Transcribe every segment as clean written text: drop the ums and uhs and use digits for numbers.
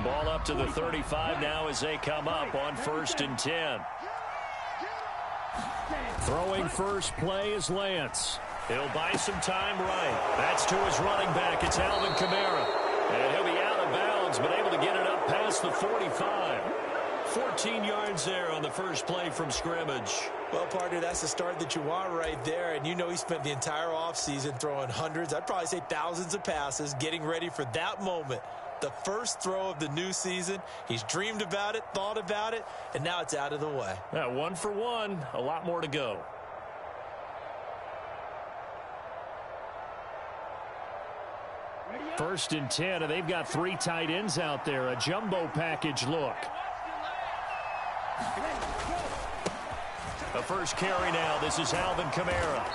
Ball up to the 35 now as they come up on 1st and 10. Throwing first play is Lance. He'll buy some time right. That's to his running back. It's Alvin Kamara. And he'll be out of bounds, but able to get it up past the 45. 14 yards there on the first play from scrimmage. Well, partner, that's the start that you want right there. And you know he spent the entire offseason throwing hundreds, I'd probably say thousands of passes, getting ready for that moment. The first throw of the new season. He's dreamed about it, thought about it, and now it's out of the way. Yeah, 1 for 1. A lot more to go. First and 10, and they've got 3 tight ends out there. A jumbo package look. The first carry now. This is Alvin Kamara.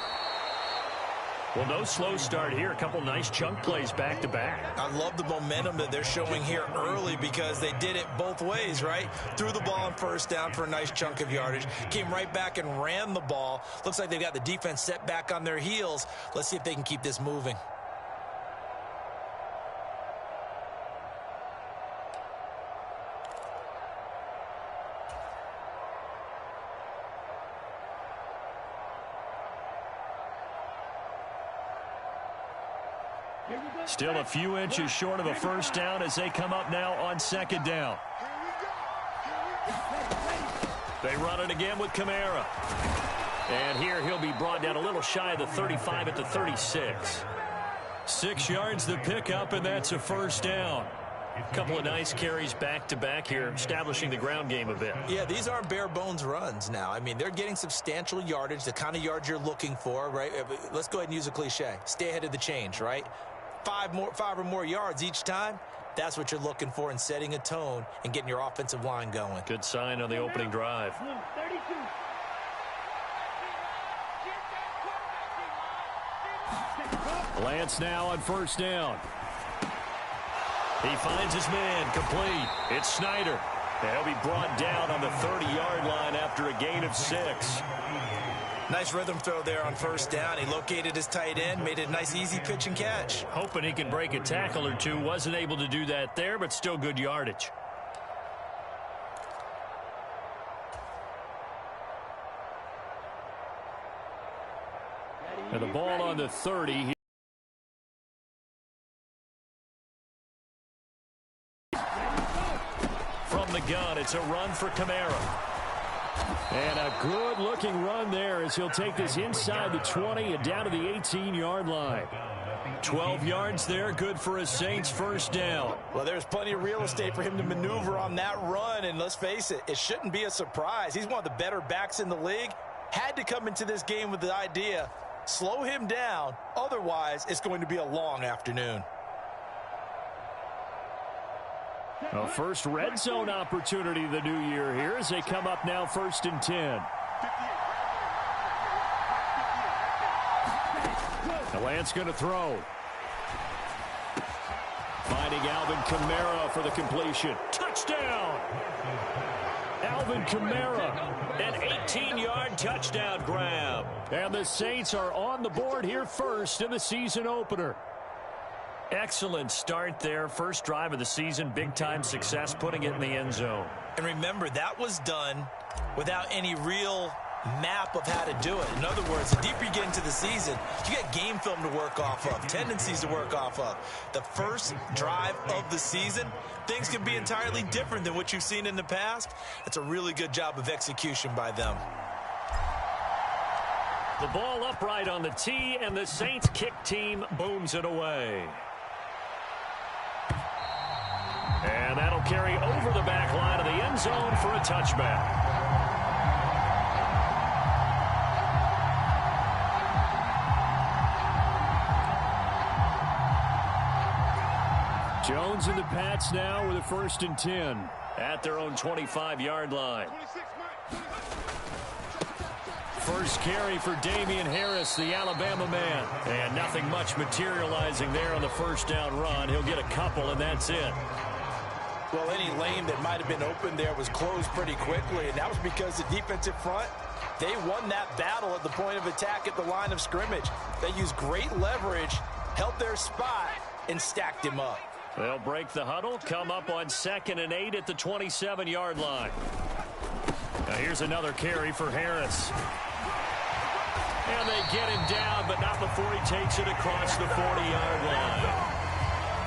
Well, no slow start here. A couple nice chunk plays back-to-back. I love the momentum that they're showing here early because they did it both ways, right? Threw the ball on first down for a nice chunk of yardage. Came right back and ran the ball. Looks like they've got the defense set back on their heels. Let's see if they can keep this moving. Still a few inches short of a first down as they come up now on 2nd down. They run it again with Kamara. And here he'll be brought down a little shy of the 35 at the 36. 6 yards the pickup, and that's a first down. A couple of nice carries back-to-back here, establishing the ground game a bit. Yeah, these aren't bare-bones runs now. I mean, they're getting substantial yardage, the kind of yards you're looking for, right? Let's go ahead and use a cliche. Stay ahead of the change, right? 5 or more yards each time. That's what you're looking for in setting a tone and getting your offensive line going. Good sign on the opening drive. Lance now on first down. He finds his man, complete. It's Snyder. And he'll be brought down on the 30-yard line after a gain of 6. Nice rhythm throw there on first down. He located his tight end, made it a nice easy pitch and catch. Hoping he can break a tackle or two. Wasn't able to do that there, but still good yardage. And the ball on the 30. From the gun, it's a run for Kamara. And a good-looking run there as he'll take this inside the 20 and down to the 18-yard line. 12 yards there, good for a Saints first down. Well, there's plenty of real estate for him to maneuver on that run, and let's face it, it shouldn't be a surprise. He's one of the better backs in the league. Had to come into this game with the idea, slow him down, otherwise it's going to be a long afternoon. A first red zone opportunity the new year here as they come up now 1st and 10. The Lance going to throw. Finding Alvin Kamara for the completion. Touchdown! Alvin Kamara, an 18-yard touchdown grab. And the Saints are on the board here first in the season opener. Excellent start there. First drive of the season. Big-time success, putting it in the end zone. And remember, that was done without any real map of how to do it. In other words, the deeper you get into the season, you get game film to work off of, tendencies to work off of. The first drive of the season, things can be entirely different than what you've seen in the past. It's a really good job of execution by them. The ball upright on the tee, and the Saints kick team booms it away. And that'll carry over the back line of the end zone for a touchback. Jones and the Pats now with a 1st and 10 at their own 25-yard line. First carry for Damian Harris, the Alabama man. And nothing much materializing there on the first down run. He'll get a couple, and that's it. Well, any lane that might have been open there was closed pretty quickly, and that was because the defensive front, they won that battle at the point of attack at the line of scrimmage. They used great leverage, held their spot, and stacked him up. They'll break the huddle, come up on 2nd and 8 at the 27-yard line. Now here's another carry for Harris. And they get him down, but not before he takes it across the 40-yard line.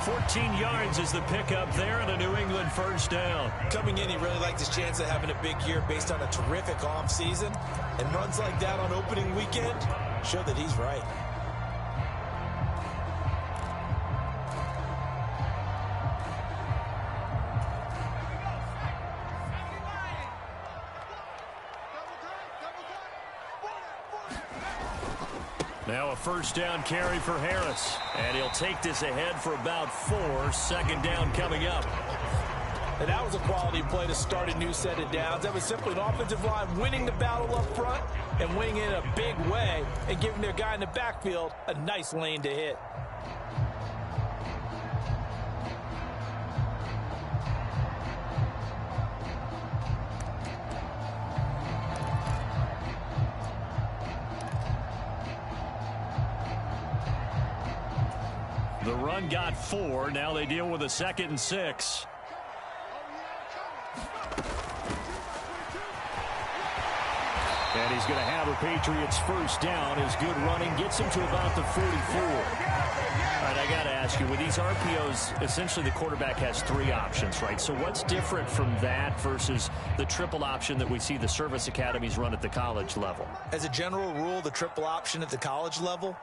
14 yards is the pickup there and a New England first down. Coming in, he really liked his chance of having a big year based on a terrific offseason. And runs like that on opening weekend show that he's right. Now a first down carry for Harris. And he'll take this ahead for about 4. 2nd down coming up. And that was a quality play to start a new set of downs. That was simply an offensive line winning the battle up front and winning it in a big way and giving their guy in the backfield a nice lane to hit. The run got 4. Now they deal with a 2nd and 6. And he's going to have a Patriots first down. His good running gets him to about the 44. All right, I got to ask you, with these RPOs, essentially the quarterback has 3 options, right? So what's different from that versus the triple option that we see the service academies run at the college level? As a general rule, the triple option at the college level,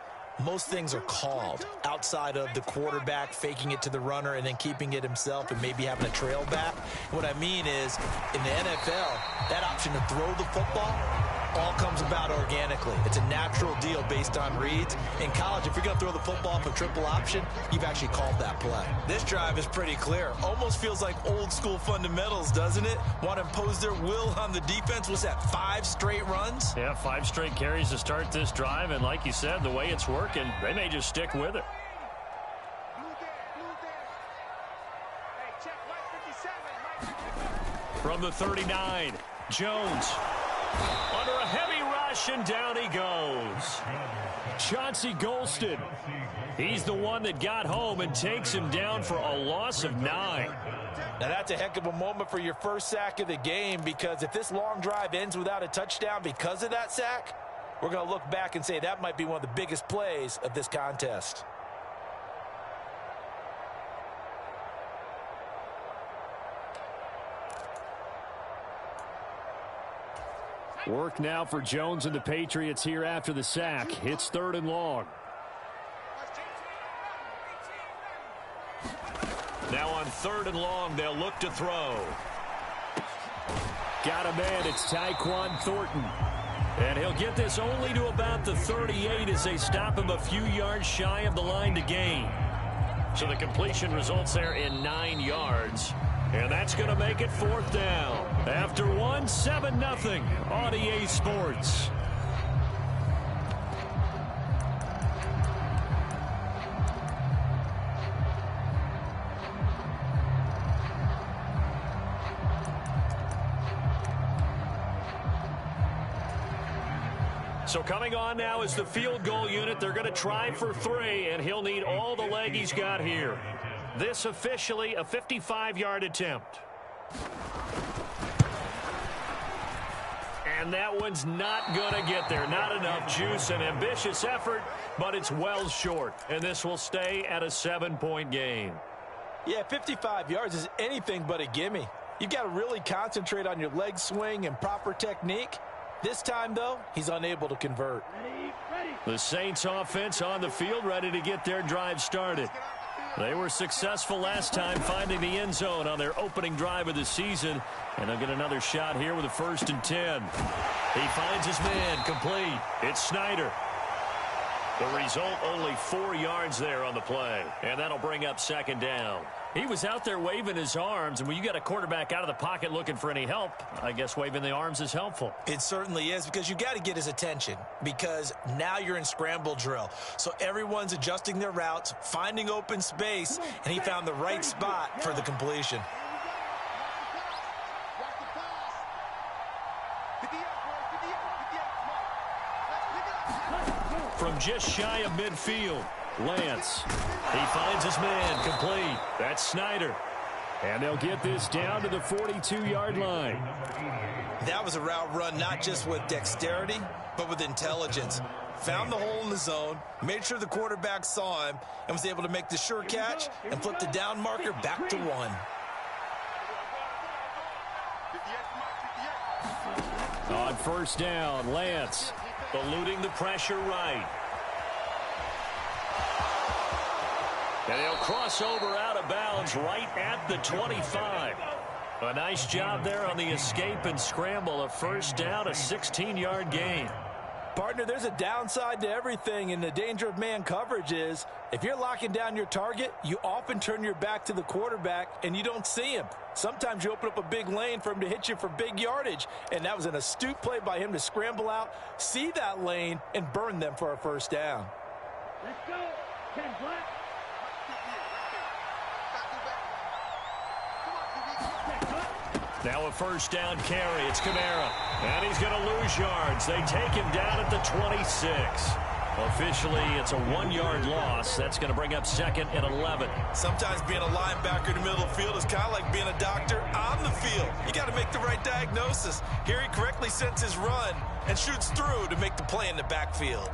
most things are called outside of the quarterback faking it to the runner and then keeping it himself and maybe having a trail back. What I mean is, in the NFL, that option to throw the football all comes about organically. It's a natural deal based on reads. In college, if you're going to throw the football for triple option, you've actually called that play. This drive is pretty clear. Almost feels like old school fundamentals, doesn't it? Want to impose their will on the defense. Was that 5 straight runs? Yeah, 5 straight carries to start this drive. And like you said, the way it's working, they may just stick with it. From the 39, Jones. Under a heavy rush, and down he goes. Chauncey Golston. He's the one that got home and takes him down for a loss of 9. Now, that's a heck of a moment for your first sack of the game, because if this long drive ends without a touchdown because of that sack, we're going to look back and say that might be one of the biggest plays of this contest. Work now for Jones and the Patriots here after the sack. It's 3rd and long. Now on 3rd and long, they'll look to throw. Got a man. It's Tyquan Thornton. And he'll get this only to about the 38 as they stop him a few yards shy of the line to gain. So the completion results there in 9 yards. And that's going to make it 4th down. After 1, 7-0 on EA Sports. So coming on now is the field goal unit. They're going to try for 3, and he'll need all the leg he's got here. This officially a 55-yard attempt. And that one's not going to get there. Not enough juice. An ambitious effort, but it's well short. And this will stay at a 7-point game. Yeah, 55 yards is anything but a gimme. You've got to really concentrate on your leg swing and proper technique. This time, though, he's unable to convert. The Saints offense on the field, ready to get their drive started. They were successful last time finding the end zone on their opening drive of the season. And they'll get another shot here with a 1st and 10. He finds his man, complete. It's Snyder. The result, only 4 yards there on the play. And that'll bring up 2nd down. He was out there waving his arms, and when you got a quarterback out of the pocket looking for any help, I guess waving the arms is helpful. It certainly is, because you got to get his attention, because now you're in scramble drill. So everyone's adjusting their routes, finding open space, and he found the right spot for the completion. From just shy of midfield, Lance. He finds his man complete. That's Snyder. And they'll get this down to the 42-yard line. That was a route run not just with dexterity, but with intelligence. Found the hole in the zone, made sure the quarterback saw him, and was able to make the sure catch and flip the down marker back to 1. On first down, Lance eluding the pressure right. And he'll cross over out of bounds right at the 25. A nice job there on the escape and scramble. A first down, a 16-yard gain. Partner, there's a downside to everything, and the danger of man coverage is if you're locking down your target, you often turn your back to the quarterback and you don't see him. Sometimes you open up a big lane for him to hit you for big yardage, and that was an astute play by him to scramble out, see that lane, and burn them for a first down. Let's go. 10 black. Now a first down carry. It's Kamara. And he's going to lose yards. They take him down at the 26. Officially, it's a 1-yard loss. That's going to bring up 2nd and 11. Sometimes being a linebacker in the middle of the field is kind of like being a doctor on the field. You got to make the right diagnosis. Here he correctly sets his run and shoots through to make the play in the backfield.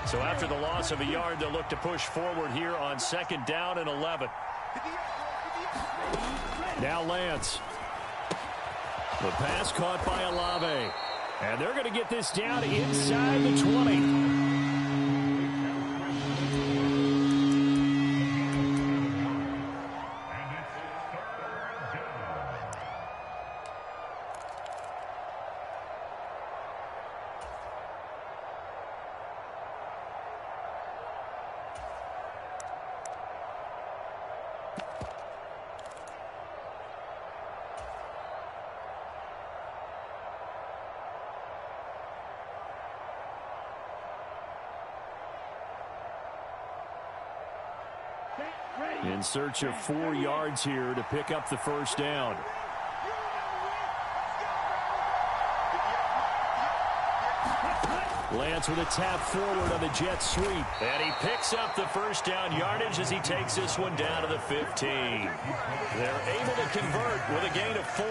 So after the loss of a yard, they'll look to push forward here on 2nd down and 11. Now Lance. The pass caught by Olave. And they're going to get this down inside the 20. In search of 4 yards here to pick up the first down. Lance with a tap forward on the jet sweep. And he picks up the first down yardage as he takes this one down to the 15. They're able to convert with a gain of 4.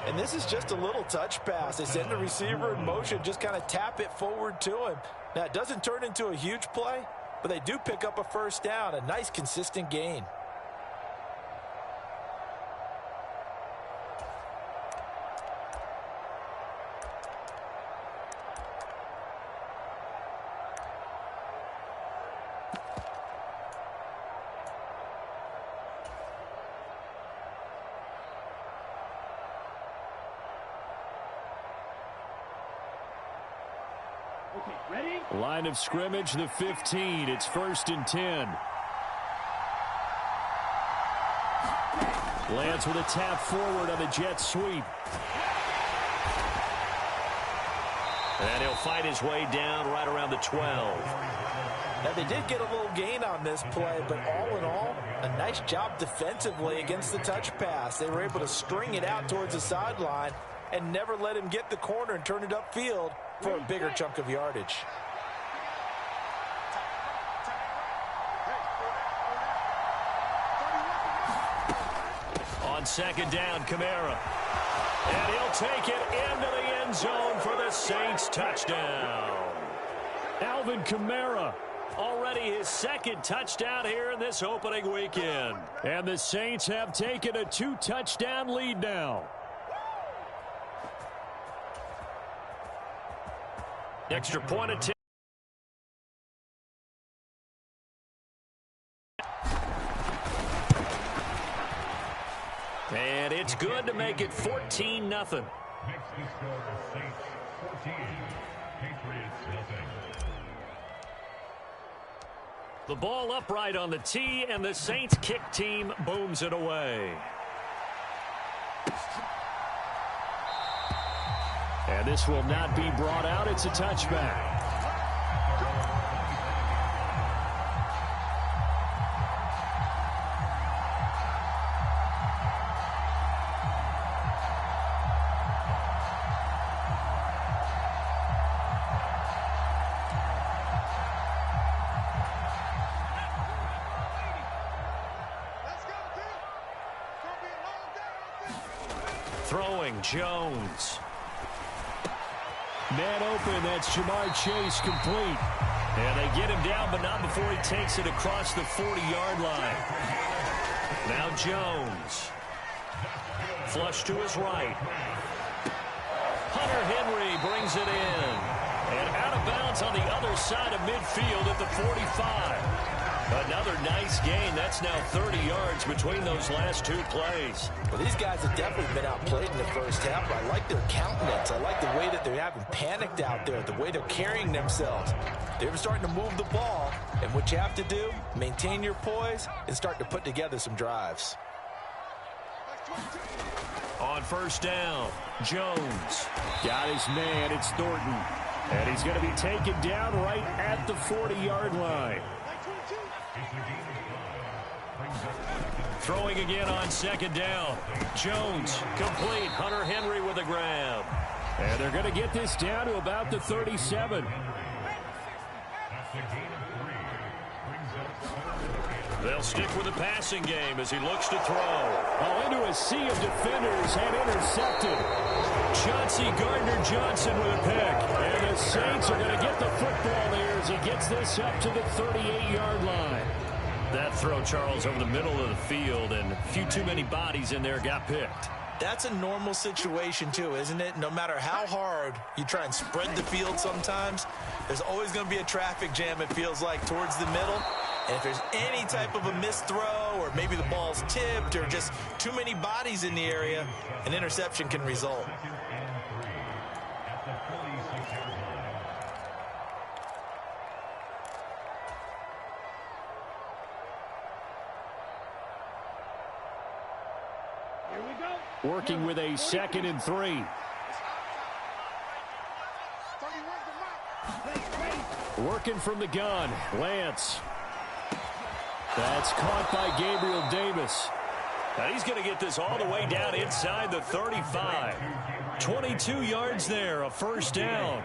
And this is just a little touch pass. They send the receiver in motion, just kind of tap it forward to him. Now, it doesn't turn into a huge play, but they do pick up a first down, a nice consistent gain. Okay, ready? Line of scrimmage, the 15. It's 1st and 10. Lance with a tap forward on the jet sweep. And he'll fight his way down right around the 12. Now, they did get a little gain on this play, but all in all, a nice job defensively against the touch pass. They were able to string it out towards the sideline and never let him get the corner and turn it upfield for a bigger chunk of yardage. On 2nd down, Kamara. And he'll take it into the end zone for the Saints touchdown. Alvin Kamara, already his 2nd touchdown here in this opening weekend. And the Saints have taken a 2-touchdown lead now. Extra point attempt. And it's good to make it 14-0. Makes the score Saints 14, Patriots nothing. The ball upright on the tee, and the Saints kick team booms it away. And this will not be brought out. It's a touchback. Throwing, Jones. Man open, that's Jamar Chase, complete. And they get him down, but not before he takes it across the 40-yard line. Now Jones. Flush to his right. Hunter Henry brings it in. And out of bounds on the other side of midfield at the 45. Another nice gain. That's now 30 yards between those last two plays. Well, these guys have definitely been outplayed in the first half. I like their countenance. I like the way that they haven't panicked out there, the way they're carrying themselves. They're starting to move the ball, and what you have to do, maintain your poise and start to put together some drives. On first down, Jones. Got his man, it's Thornton. And he's going to be taken down right at the 40-yard line. Throwing again on second down. Jones, complete. Hunter Henry with a grab. And they're going to get this down to about the 37. They'll stick with the passing game as he looks to throw. Oh, into a sea of defenders and intercepted. Chauncey Gardner-Johnson with a pick. And the Saints are going to get the football there as he gets this up to the 38-yard line. That throw, Charles, over the middle of the field, and a few too many bodies in there got picked. That's a normal situation, too, isn't it? No matter how hard you try and spread the field sometimes, there's always going to be a traffic jam, it feels like, towards the middle. And if there's any type of a missed throw or maybe the ball's tipped or just too many bodies in the area, an interception can result. Working with a 2nd and 3. Working from the gun, Lance. That's caught by Gabriel Davis. Now he's going to get this all the way down inside the 35. 22 yards there, a first down.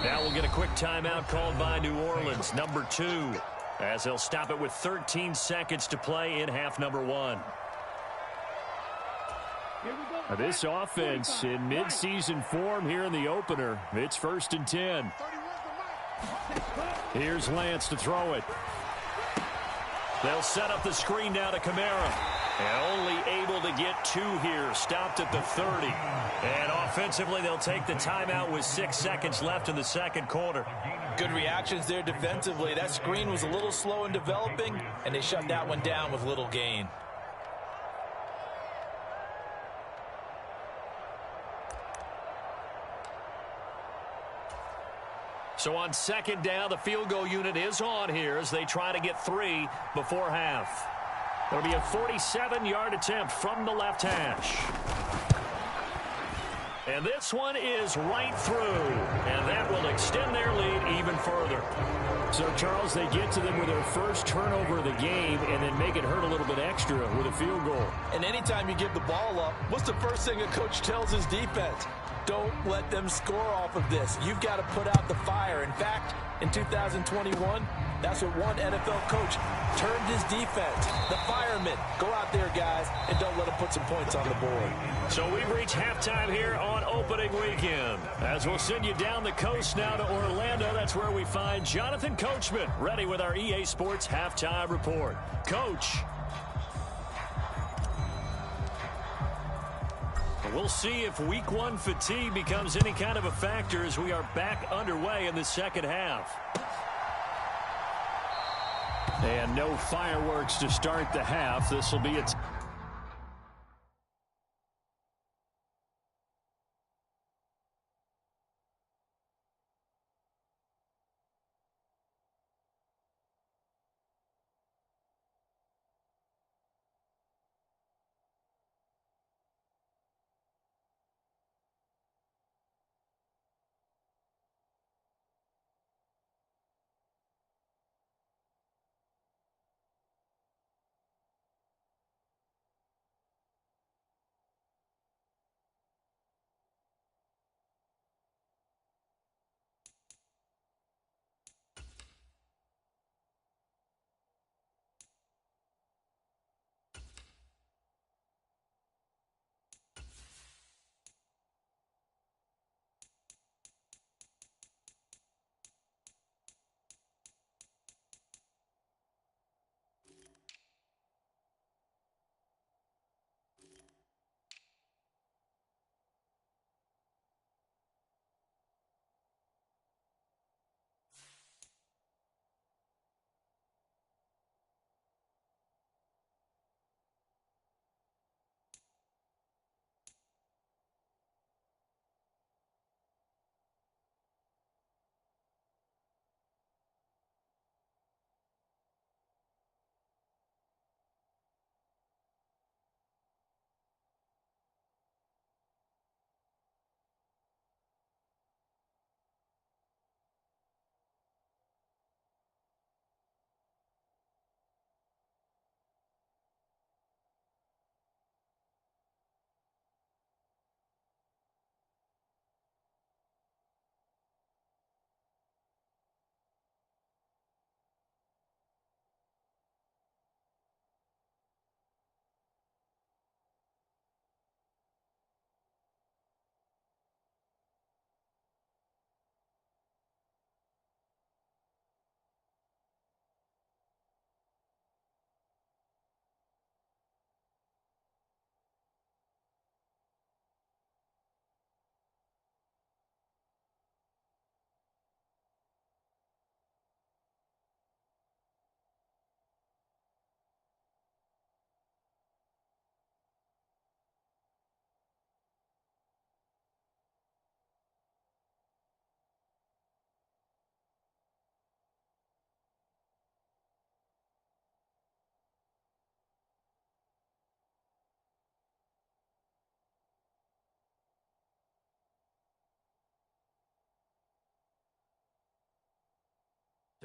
Now we'll get a quick timeout called by New Orleans, number 2, as they'll stop it with 13 seconds to play in half number 1. This offense in midseason form here in the opener. It's 1st and 10. Here's Lance to throw it. They'll set up the screen now to Kamara. And only able to get 2 here. Stopped at the 30. And offensively, they'll take the timeout with 6 seconds left in the second quarter. Good reactions there defensively. That screen was a little slow in developing, and they shut that one down with little gain. So on second down, the field goal unit is on here as they try to get 3 before half. It'll be a 47-yard attempt from the left hash. And this one is right through. And that will extend their lead even further. So, Charles, they get to them with their first turnover of the game and then make it hurt a little bit extra with a field goal. And anytime you give the ball up, what's the first thing a coach tells his defense? Don't let them score off of this. You've got to put out the fire. In fact, in 2021, that's what one NFL coach termed his defense. The firemen. Go out there, guys, and don't let them put some points on the board. So we've reached halftime here on opening weekend. As we'll send you down the coast now to Orlando, that's where we find Jonathan Coachman ready with our EA Sports Halftime Report. Coach. We'll see if week 1 fatigue becomes any kind of a factor as we are back underway in the second half. And no fireworks to start the half. This will be a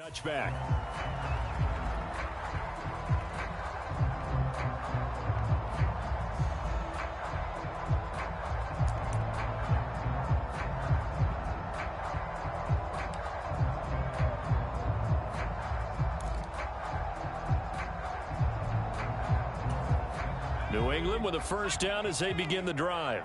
Touchback. New England with a first down as they begin the drive.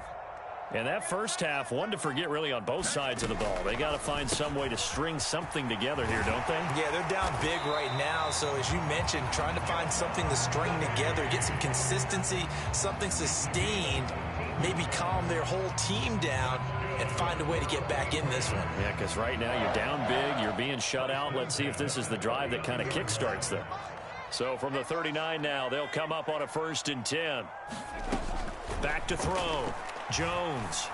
And that first half, one to forget really on both sides of the ball. They got to find some way to string something together here, don't they? Yeah, they're down big right now. So as you mentioned, trying to find something to string together, get some consistency, something sustained, maybe calm their whole team down and find a way to get back in this one. Yeah, because right now you're down big, you're being shut out. Let's see if this is the drive that kind of kickstarts them. So from the 39 now, they'll come up on a 1st and 10. Back to throw. Jones.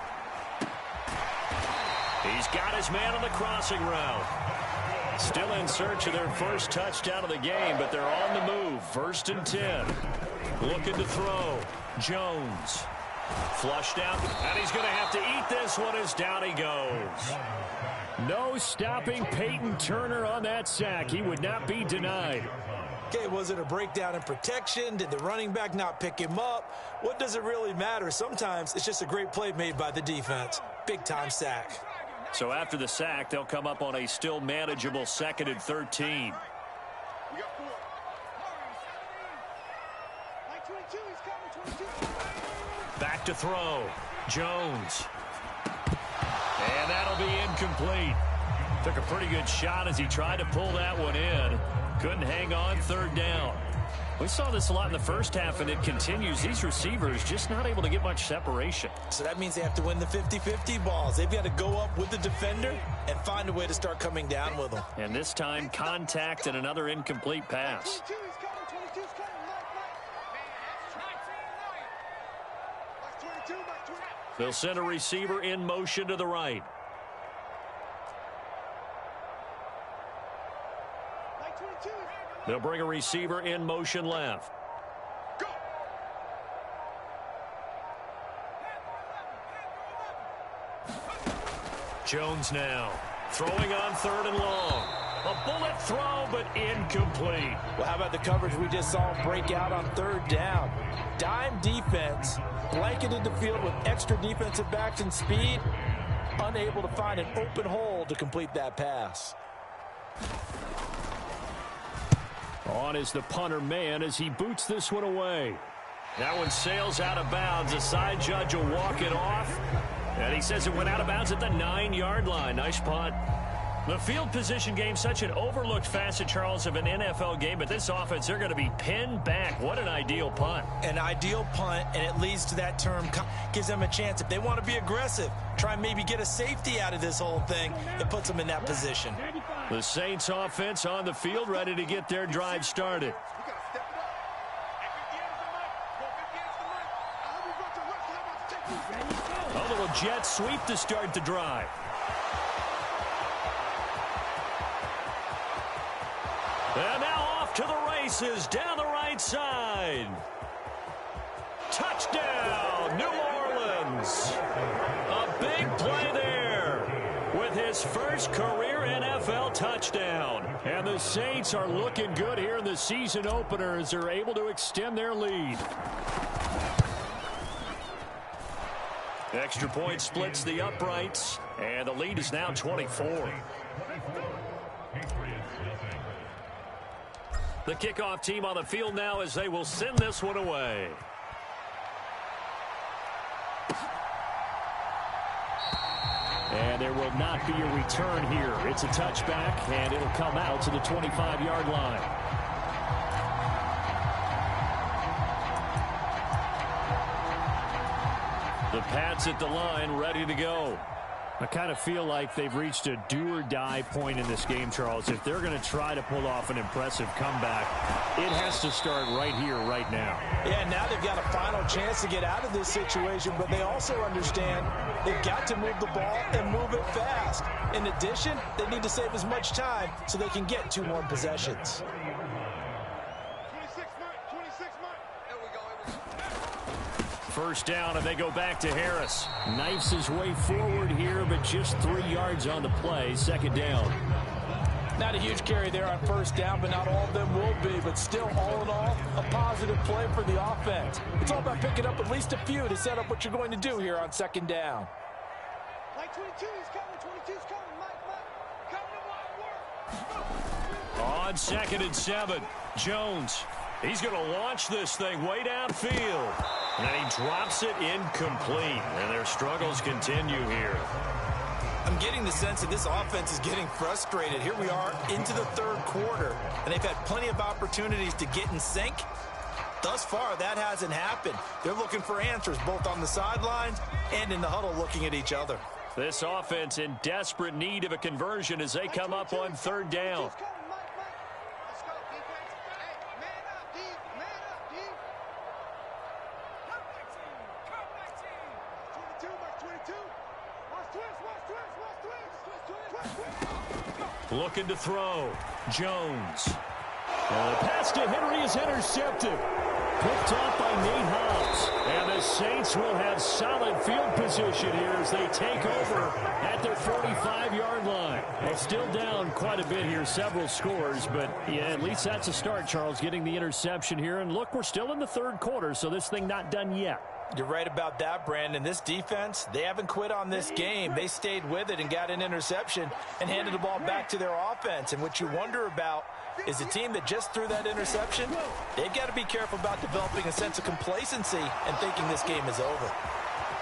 He's got his man on the crossing route. Still in search of their first touchdown of the game, but they're on the move. 1st and 10. Looking to throw. Jones. Flushed out, and he's going to have to eat this one as down he goes. No stopping Peyton Turner on that sack. He would not be denied. Okay, was it a breakdown in protection? Did the running back not pick him up? What does it really matter? Sometimes it's just a great play made by the defense. Big-time sack. So after the sack, they'll come up on a still manageable 2nd and 13. Back to throw. Jones. And that'll be incomplete. Took a pretty good shot as he tried to pull that one in. Couldn't hang on. 3rd down. We saw this a lot in the first half, and it continues. These receivers just not able to get much separation. So that means they have to win the 50-50 balls. They've got to go up with the defender and find a way to start coming down with them. And this time, contact and another incomplete pass. They'll send a receiver in motion to the right. They'll bring a receiver in motion left. Jones now throwing on 3rd and long. A bullet throw, but incomplete. Well, how about the coverage we just saw him break out on 3rd down? Dime defense, blanketed the field with extra defensive backs and speed, unable to find an open hole to complete that pass. On is the punter man as he boots this one away. That one sails out of bounds. The side judge will walk it off. And he says it went out of bounds at the 9-yard line. Nice punt. The field position game, such an overlooked facet, Charles, of an NFL game. But this offense, they're going to be pinned back. What an ideal punt. An ideal punt, and it leads to that term, gives them a chance. If they want to be aggressive, try and maybe get a safety out of this whole thing, it puts them in that position. The Saints offense on the field, ready to get their drive started. A little jet sweep to start the drive. And now off to the races down the right side. Touchdown, New Orleans. A big play there with his first career NFL touchdown. And the Saints are looking good here in the season opener as they're able to extend their lead. Extra point splits the uprights, and the lead is now 24. The kickoff team on the field now as they will send this one away. And there will not be a return here. It's a touchback, and it'll come out to the 25-yard line. The Pats at the line, ready to go. I kind of feel like they've reached a do-or-die point in this game, Charles. If they're going to try to pull off an impressive comeback, it has to start right here, right now. Yeah, now they've got a final chance to get out of this situation, but they also understand they've got to move the ball and move it fast. In addition, they need to save as much time so they can get 2 more possessions. First down, and they go back to Harris. Knifes his way forward here, but just 3 yards on the play. 2nd down. Not a huge carry there on first down, but not all of them will be. But still, all in all, a positive play for the offense. It's all about picking up at least a few to set up what you're going to do here on second down. Mike 22 is coming. 22's coming. Mike, come to my work. On 2nd and 7, Jones. He's going to launch this thing way downfield. And then he drops it incomplete. And their struggles continue here. I'm getting the sense that this offense is getting frustrated. Here we are into the third quarter, and they've had plenty of opportunities to get in sync. Thus far, that hasn't happened. They're looking for answers both on the sidelines and in the huddle looking at each other. This offense in desperate need of a conversion as they come up on 3rd down. Let's go, defense. Hey, man up, D. Man up, D. Come back, team. 22, Mike 22. Watch twist. Looking to throw. Jones. The pass to Henry is intercepted. Picked off by Nate Hobbs. And the Saints will have solid field position here as they take over at their 45-yard line. Well, still down quite a bit here, several scores, but yeah, at least that's a start, Charles, getting the interception here. And look, we're still in the third quarter, so this thing not done yet. You're right about that, Brandon. This defense, they haven't quit on this game. They stayed with it and got an interception and handed the ball back to their offense. And what you wonder about is the team that just threw that interception, they've got to be careful about developing a sense of complacency and thinking this game is over.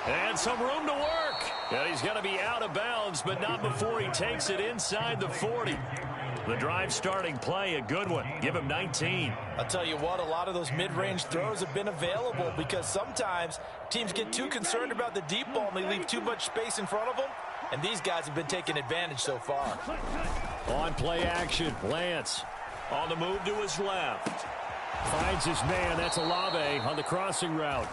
And some room to work. And he's going to be out of bounds, but not before he takes it inside the 40. The drive starting play, a good one. Give him 19. I'll tell you what, a lot of those mid-range throws have been available because sometimes teams get too concerned about the deep ball and they leave too much space in front of them. And these guys have been taking advantage so far. On play action, Lance on the move to his left. Finds his man, that's Olave on the crossing route.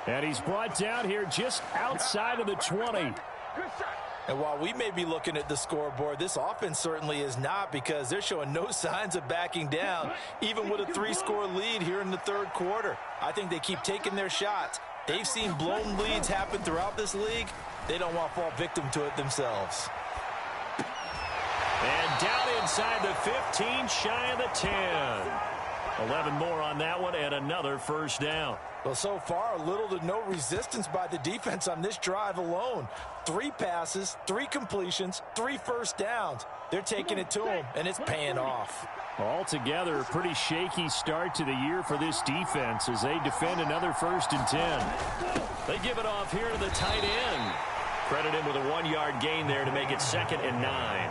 And he's brought down here just outside of the 20. And while we may be looking at the scoreboard, this offense certainly is not because they're showing no signs of backing down, even with a 3-score lead here in the third quarter. I think they keep taking their shots. They've seen blown leads happen throughout this league. They don't want to fall victim to it themselves. And down inside the 15, shy of the 10. 11 more on that one and another first down. Well, so far, little to no resistance by the defense on this drive alone. 3 passes, 3 completions, 3 first downs. They're taking it to them, and it's paying off. Altogether, a pretty shaky start to the year for this defense as they defend another 1st and 10. They give it off here to the tight end. Credit him with a 1-yard gain there to make it 2nd and 9.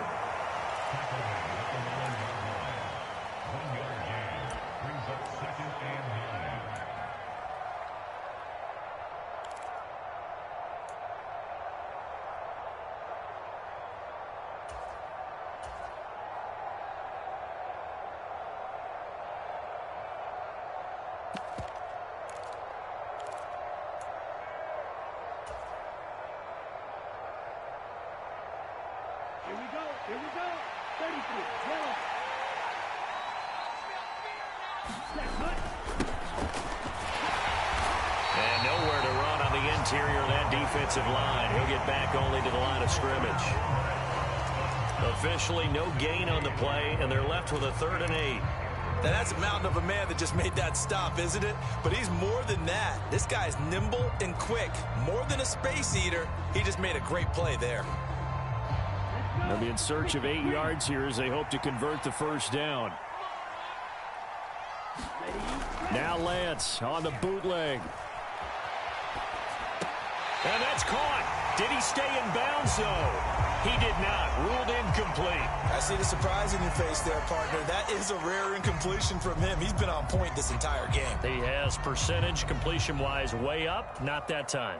Here we go. 33. Yellow. And nowhere to run on the interior of that defensive line. He'll get back only to the line of scrimmage. Officially no gain on the play, and they're left with a 3rd and 8. Now, that's a mountain of a man that just made that stop, isn't it? But he's more than that. This guy's nimble and quick. More than a space eater. He just made a great play there. They'll be in search of 8 yards here as they hope to convert the first down. Now Lance on the bootleg. And that's caught. Did he stay in bounds, though? He did not. Ruled incomplete. I see the surprise in your face there, partner. That is a rare incompletion from him. He's been on point this entire game. He has percentage completion-wise way up. Not that time.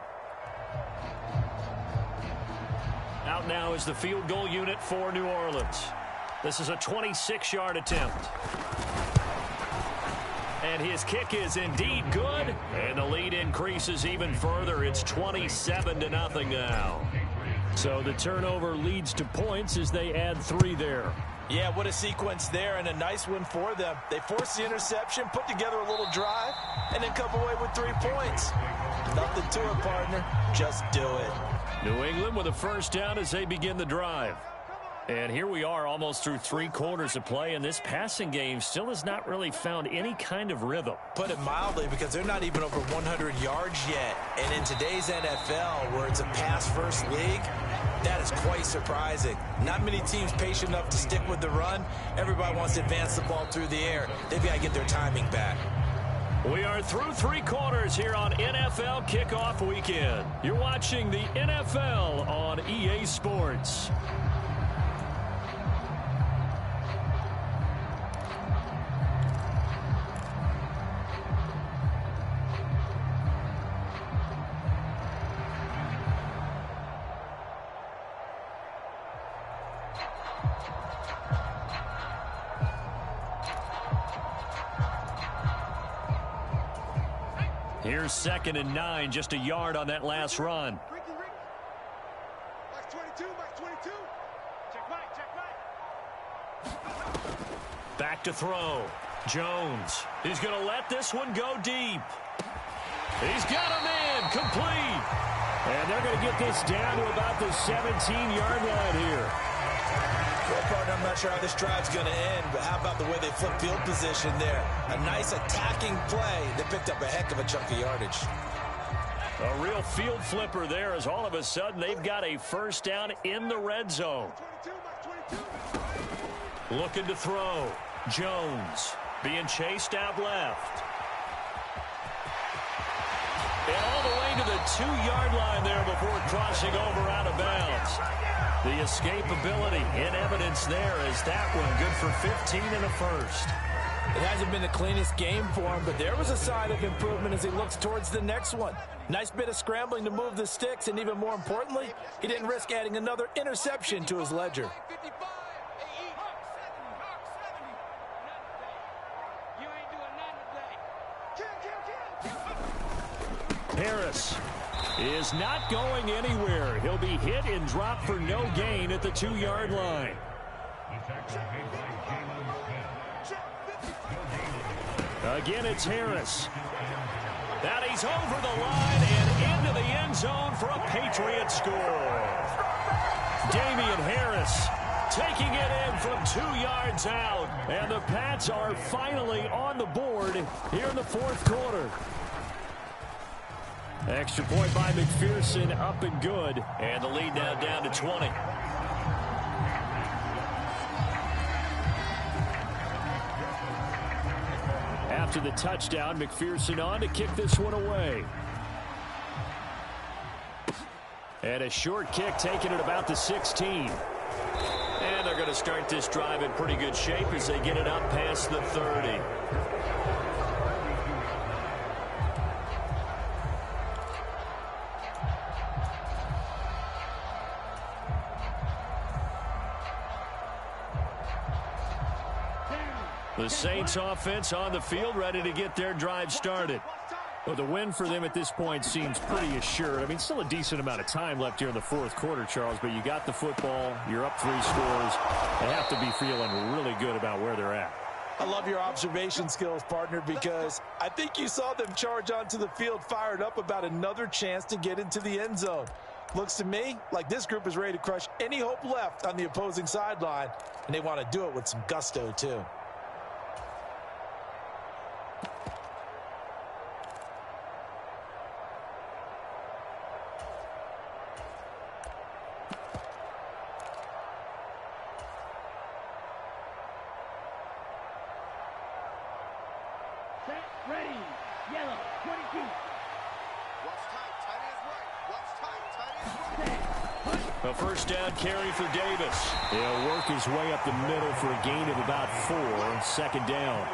Out now is the field goal unit for New Orleans. This is a 26-yard attempt. And his kick is indeed good. And the lead increases even further. It's 27-0 now. So the turnover leads to points as they add 3 there. Yeah, what a sequence there and a nice one for them. They forced the interception, put together a little drive, and then come away with 3 points. Nothing to it, partner. Just do it. New England with a first down as they begin the drive. And here we are almost through 3 quarters of play, and this passing game still has not really found any kind of rhythm. Put it mildly, because they're not even over 100 yards yet. And in today's NFL, where it's a pass-first league, that is quite surprising. Not many teams patient enough to stick with the run. Everybody wants to advance the ball through the air. They've got to get their timing back. We are through 3 quarters here on NFL Kickoff Weekend. You're watching the NFL on EA Sports. Here's 2nd and 9, just a yard on that last run. Max 22, Max 22. Check back. Back to throw. Jones. He's going to let this one go deep. He's got him in. Complete. And they're going to get this down to about the 17-yard line here. Well, partner, I'm not sure how this drive's going to end, but how about the way they flip field position there? A nice attacking play. They picked up a heck of a chunk of yardage. A real field flipper there, as all of a sudden they've got a first down in the red zone. 22, Max 22. Looking to throw. Jones being chased out left. And all the way to the 2-yard line there before crossing over out of bounds. The escapability in evidence there as that one good for 15 and a first. It hasn't been the cleanest game for him, but there was a sign of improvement as he looks towards the next one. Nice bit of scrambling to move the sticks, and even more importantly, he didn't risk adding another interception to his ledger. 55. You ain't doing nothing today. Harris is not going anywhere. He'll be hit and dropped for no gain at the 2-yard line. Again, it's Harris. That he's over the line and into the end zone for a Patriot score. Damian Harris taking it in from 2 yards out. And the Pats are finally on the board here in the 4th quarter. Extra point by McPherson, up and good. And the lead now down to 20. After the touchdown, McPherson on to kick this one away. And a short kick taken at about the 16. And they're going to start this drive in pretty good shape as they get it up past the 30. The Saints offense on the field, ready to get their drive started. Well, the win for them at this point seems pretty assured. I mean, still a decent amount of time left here in the 4th quarter, Charles, but you got the football, you're up 3 scores. They have to be feeling really good about where they're at. I love your observation skills, partner, because I think you saw them charge onto the field fired up about another chance to get into the end zone. Looks to me like this group is ready to crush any hope left on the opposing sideline, and they want to do it with some gusto, too. Ready, yellow, 22. Watch tight, tight ends right. Watch tight, tight ends right. A first down carry for Davis. He'll work his way up the middle for a gain of about 4. 2nd down.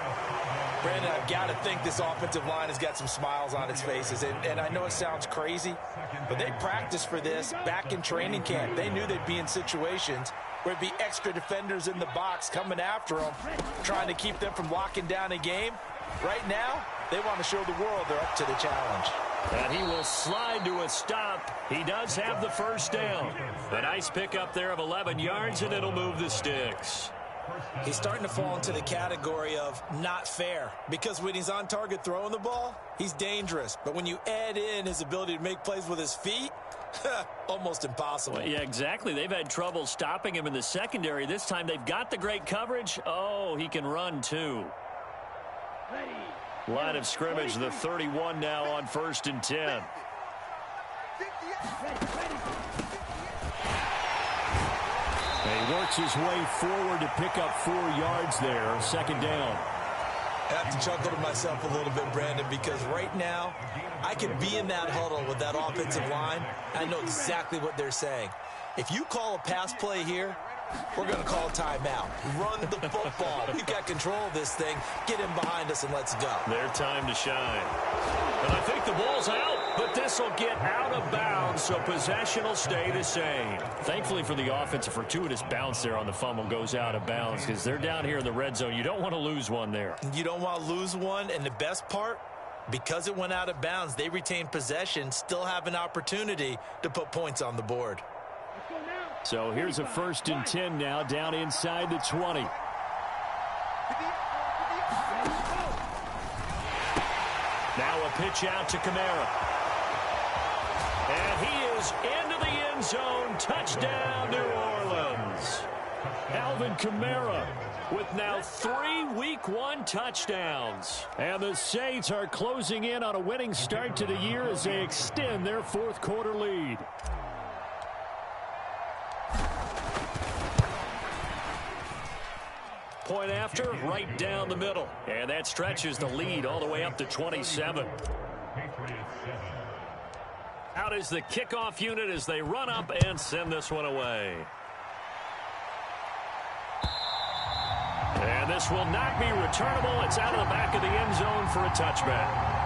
Brandon, I've got to think this offensive line has got some smiles on its faces. And I know it sounds crazy, but they practiced for this back in training camp. They knew they'd be in situations where it'd be extra defenders in the box coming after them, trying to keep them from locking down a game. Right now, they want to show the world they're up to the challenge. And he will slide to a stop. He does have the first down. A nice pickup there of 11 yards, and it'll move the sticks. He's starting to fall into the category of not fair, because when he's on target throwing the ball, he's dangerous. But when you add in his ability to make plays with his feet, Almost impossible. Well, yeah, exactly. They've had trouble stopping him in the secondary. This time they've got the great coverage. Oh, he can run too. Line of scrimmage, the 31 now on 1st and 10. He works his way forward to pick up 4 yards there. 2nd down. I have to chuckle to myself a little bit, Brandon, because right now I could be in that huddle with that offensive line. I know exactly what they're saying. If you call a pass play here, we're going to call a timeout. Run the football. We've got control of this thing. Get him behind us and let's go. Their time to shine. And I think the ball's out, but this will get out of bounds, so possession will stay the same. Thankfully for the offense, a fortuitous bounce there on the fumble goes out of bounds because they're down here in the red zone. You don't want to lose one there. You don't want to lose one, and the best part, because it went out of bounds, they retain possession, still have an opportunity to put points on the board. So here's a 1st and 10 now, down inside the 20. Now a pitch out to Kamara. And he is into the end zone. Touchdown, New Orleans. Alvin Kamara with now 3 Week 1 touchdowns. And the Saints are closing in on a winning start to the year as they extend their 4th quarter lead. Point after, right down the middle. And that stretches the lead all the way up to 27. Out is the kickoff unit as they run up and send this one away. And this will not be returnable. It's out of the back of the end zone for a touchback.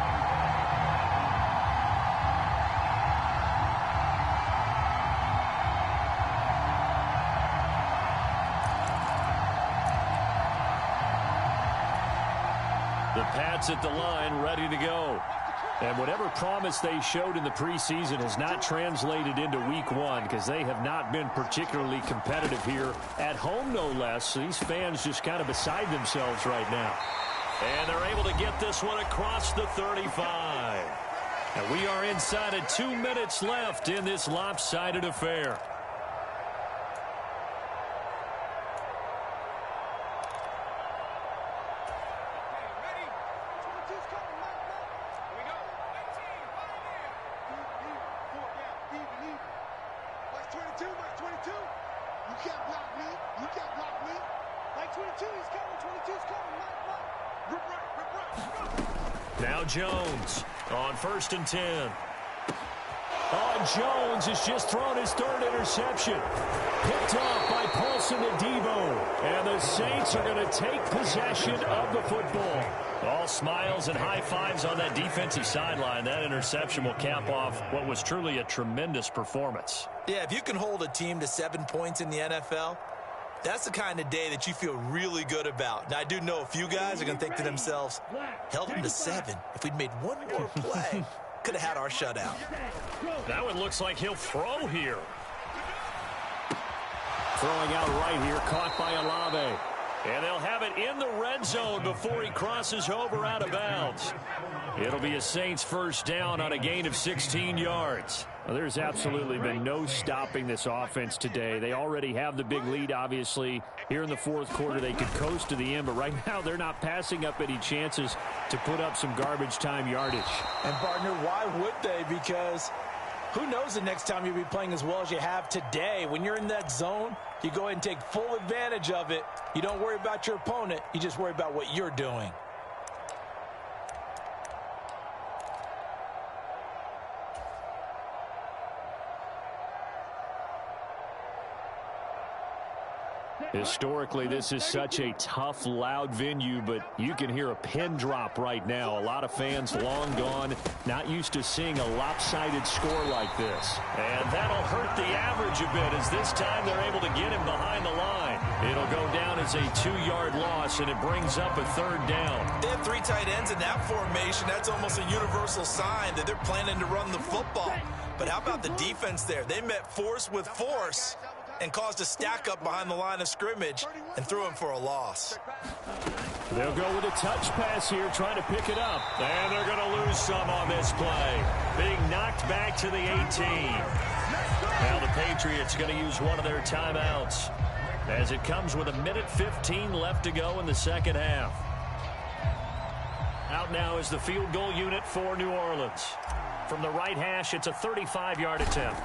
The Pats at the line, ready to go. And whatever promise they showed in the preseason has not translated into Week 1 because they have not been particularly competitive here at home, no less. So these fans just kind of beside themselves right now. And they're able to get this one across the 35. And we are inside of 2 minutes left in this lopsided affair. Now Jones on 1st and 10. Jones has just thrown his 3rd interception. Picked off by Paulson Adebo. And the Saints are going to take possession of the football. All smiles and high fives on that defensive sideline. That interception will cap off what was truly a tremendous performance. Yeah, if you can hold a team to 7 points in the NFL, that's the kind of day that you feel really good about. Now, I do know a few guys are going to think to themselves, held them to 7. If we'd made one more play, could have had our shutout. That one looks like he'll throw here. Throwing out right here, caught by Olave. And they'll have it in the red zone before he crosses over out of bounds. It'll be a Saints 1st down on a gain of 16 yards. Well, there's absolutely been no stopping this offense today. They already have the big lead, obviously. Here in the 4th quarter, they could coast to the end, but right now they're not passing up any chances to put up some garbage time yardage. And, partner, why would they? Because who knows the next time you'll be playing as well as you have today. When you're in that zone, you go ahead and take full advantage of it. You don't worry about your opponent. You just worry about what you're doing. Historically, this is such a tough, loud venue, but you can hear a pin drop right now. A lot of fans long gone, not used to seeing a lopsided score like this. And that'll hurt the average a bit as this time they're able to get him behind the line. It'll go down as a 2-yard loss, and it brings up a 3rd down. They have 3 tight ends in that formation. That's almost a universal sign that they're planning to run the football. But how about the defense there? They met force with force and caused a stack up behind the line of scrimmage and threw him for a loss. They'll go with a touch pass here, trying to pick it up. And they're going to lose some on this play. Being knocked back to the 18. Now the Patriots going to use one of their timeouts as it comes with 1:15 left to go in the second half. Out now is the field goal unit for New Orleans. From the right hash, it's a 35-yard attempt.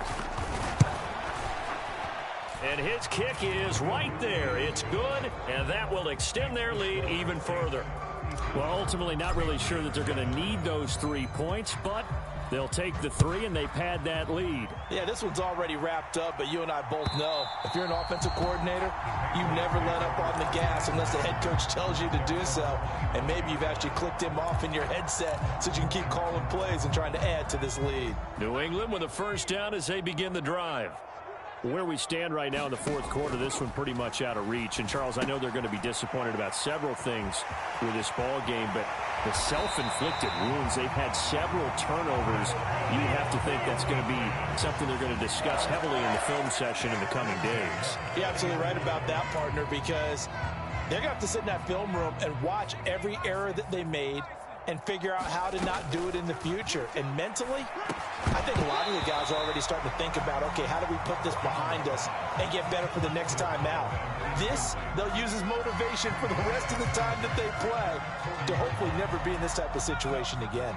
And his kick is right there. It's good, and that will extend their lead even further. Well, ultimately not really sure that they're going to need those 3 points, but they'll take the 3 and they pad that lead. Yeah, this one's already wrapped up, but you and I both know if you're an offensive coordinator, you never let up on the gas unless the head coach tells you to do so. And maybe you've actually clicked him off in your headset so you can keep calling plays and trying to add to this lead. New England with a first down as they begin the drive. Where we stand right now in the fourth quarter, this one pretty much out of reach. And, Charles, I know they're going to be disappointed about several things with this ball game, but the self-inflicted wounds, they've had several turnovers. You have to think that's going to be something they're going to discuss heavily in the film session in the coming days. You're absolutely right about that, partner, because they're going to have to sit in that film room and watch every error that they made and figure out how to not do it in the future. And mentally, I think a lot of the guys are already starting to think about, okay, how do we put this behind us and get better for the next time out? This, they'll use as motivation for the rest of the time that they play to hopefully never be in this type of situation again.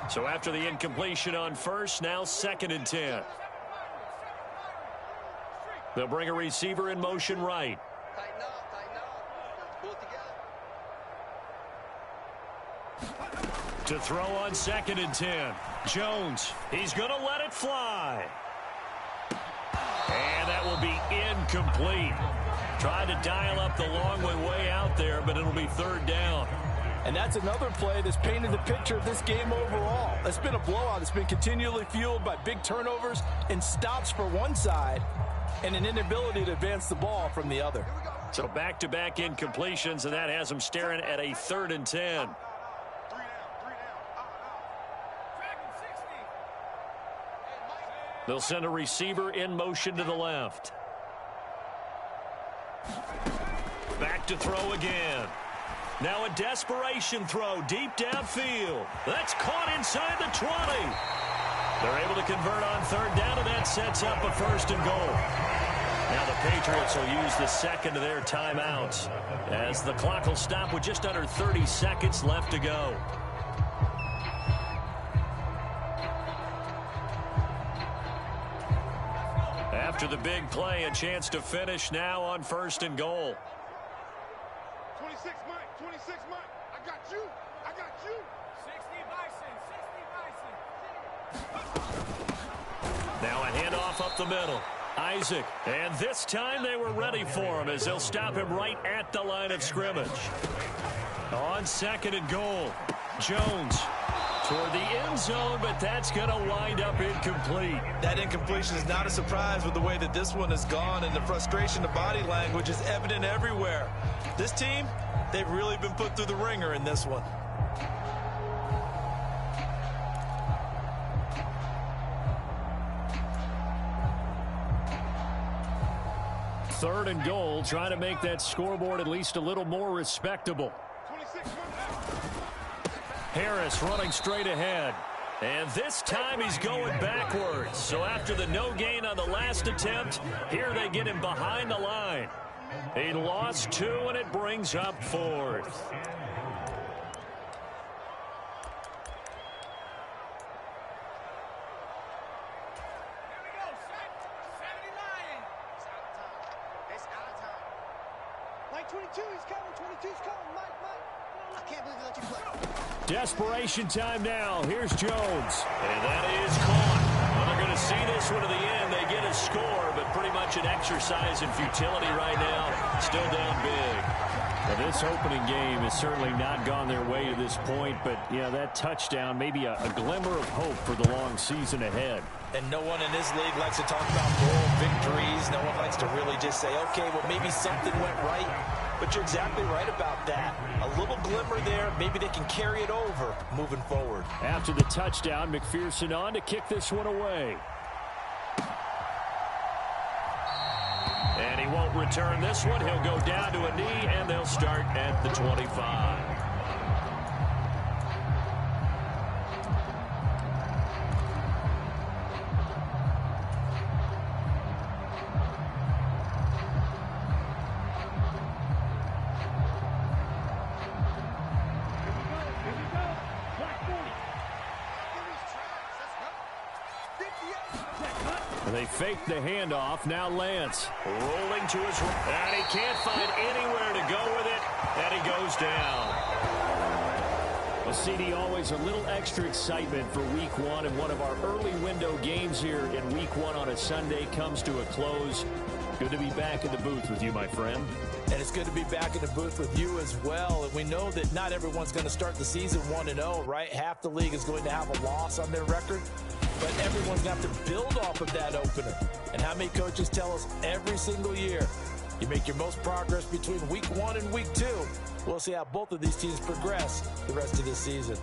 So after the incompletion on first, now 2nd and 10. They'll bring a receiver in motion right. Tighten up. Pull it together. To throw on 2nd and 10. Jones, he's going to let it fly. And that will be incomplete. Trying to dial up the long way out there, but it'll be 3rd down. And that's another play that's painted the picture of this game overall. It's been a blowout. It's been continually fueled by big turnovers and stops for one side and an inability to advance the ball from the other. So back-to-back incompletions, and that has them staring at a 3rd and 10. They'll send a receiver in motion to the left. Back to throw again. Now a desperation throw deep downfield. That's caught inside the 20. They're able to convert on 3rd down, and that sets up a 1st and goal. Now the Patriots will use the 2nd of their timeouts as the clock will stop with just under 30 seconds left to go. After the big play, a chance to finish now on 1st and goal. 26, Mike. 26, Mike. I got you. 60 Bison. Now a handoff up the middle. Isaac. And this time they were ready for him as they'll stop him right at the line of scrimmage. On 2nd and goal. Jones toward the end zone, but that's going to wind up incomplete. That incompletion is not a surprise with the way that this one has gone, and the frustration, the body language is evident everywhere. This team, they've really been put through the ringer in this one. Third and goal, trying to make that scoreboard at least a little more respectable. 26, Harris running straight ahead. And this time he's going backwards. So after the no gain on the last attempt, here they get him behind the line. He lost 2, and it brings up 4th. Mike 22, he's coming. 22's coming. Mike. I can't believe he let you play. Desperation time now. Here's Jones. And that is caught. Well, they're going to see this one to the end. They get a score, but pretty much an exercise in futility right now. Still down big. Well, this opening game has certainly not gone their way to this point, but, yeah, that touchdown, maybe a glimmer of hope for the long season ahead. And no one in this league likes to talk about moral victories. No one likes to really just say, okay, well, maybe something went right. But you're exactly right about that. A little glimmer there. Maybe they can carry it over moving forward. After the touchdown, McPherson on to kick this one away. And he won't return this one. He'll go down to a knee, and they'll start at the 25. They fake the handoff. Now Lance rolling to his right. And he can't find anywhere to go with it. And he goes down. Well, CD, always a little extra excitement for Week 1. And one of our early window games here in Week 1 on a Sunday comes to a close. Good to be back in the booth with you, my friend. And it's good to be back in the booth with you as well. And we know that not everyone's going to start the season 1-0, right? Half the league is going to have a loss on their record. But everyone's going to have to build off of that opener. And how many coaches tell us every single year, you make your most progress between Week 1 and Week 2. We'll see how both of these teams progress the rest of this season.